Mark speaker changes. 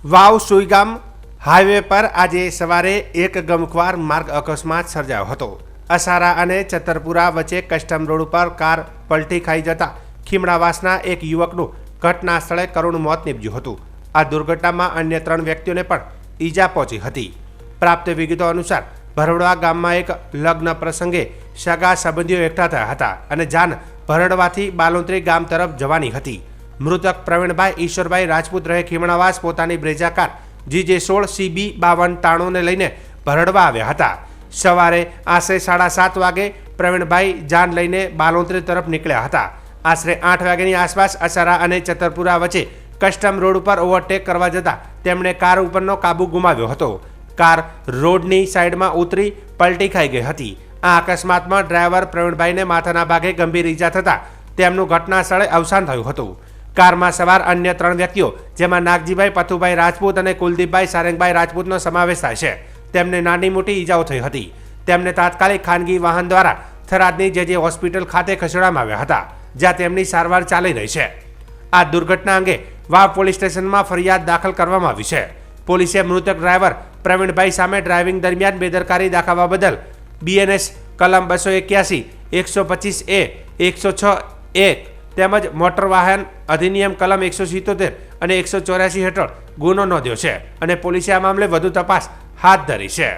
Speaker 1: વાવ Suigam highway પર આજે સવારે એક ગમખ્વાર માર્ગ અકસ્માત સર્જાયો હતો। અસારા અને ચતરપુરા વચ્ચે કસ્ટમ રોડ ઉપર કાર પલટી ખાઈ જતા ખીમડાવાસના એક યુવકનું ઘટના સ્થળે કરુણ મોત નીપજ્યું હતું। આ દુર્ઘટનામાં અન્ય 3 વ્યક્તિઓને પણ ઈજા પહોંચી હતી। પ્રાપ્ત વિગતો અનુસાર ભરડવા ગામમાં એક લગ્ન પ્રસંગે સગા સંબંધીઓ એકઠા થયા હતા અને જાન ભરડવાથી બાલોન્દ્રી ગામ તરફ જવાની હતી। મૃતક પ્રવીણભાઈ ઈશ્વરભાઈ રાજપૂત રહે ખીમણાવાસ પોતાની બ્રેઝા કાર GJ16 CB 5293 ને લઈને ભરડવા આવ્યા હતા। સવારે આશરે 7:30 વાગે પ્રવીણભાઈ જાન લઈને બાલોન્દ્રી તરફ નીકળ્યા હતા। આશરે 8 વાગ્યાની આસપાસ અસારા અને ચતરપુરા વચ્ચે કસ્ટમ રોડ ઉપર ઓવરટેક કરવા જતા તેમણે કાર ઉપરનો કાબુ ગુમાવ્યો હતો। કાર રોડની સાઈડમાં ઉતરી પલટી ખાઈ ગઈ હતી। આ અકસ્માતમાં ડ્રાઈવર પ્રવીણભાઈને માથાના ભાગે ગંભીર ઈજા થતા તેમનું ઘટના સ્થળે અવસાન થયું હતું। કારમાં સવાર અન્ય 3 વ્યક્તિઓ જેમાં નાગજીભાઈ પથુભાઈ રાજપૂત અને કુલદીપભાઈ સારંગભાઈ રાજપૂતનો સમાવેશ થાય છે। તેમને નાની મોટી ઈજાઓ થઈ હતી। તેમને તાત્કાલિક ખાનગી વાહન દ્વારા થરાદની JJ હોસ્પિટલ ખાતે ખસેડવામાં આવ્યા હતા, જ્યાં તેમની સારવાર ચાલી રહી છે। આ દુર્ઘટના અંગે વાવ પોલીસ સ્ટેશનમાં ફરિયાદ દાખલ કરવામાં આવી છે। પોલીસે મૃતક ડ્રાઈવર પ્રવીણભાઈ સામે ડ્રાઇવિંગ દરમિયાન બેદરકારી દાખવવા બદલ BNS કલમ 281, 125A, 106A તેમજ મોટર વાહન અધિનિયમ કલમ 177 અને 184 હેઠળ ગુનો નોંધ્યો છે અને પોલીસે આ મામલે વધુ તપાસ હાથ ધરી છે।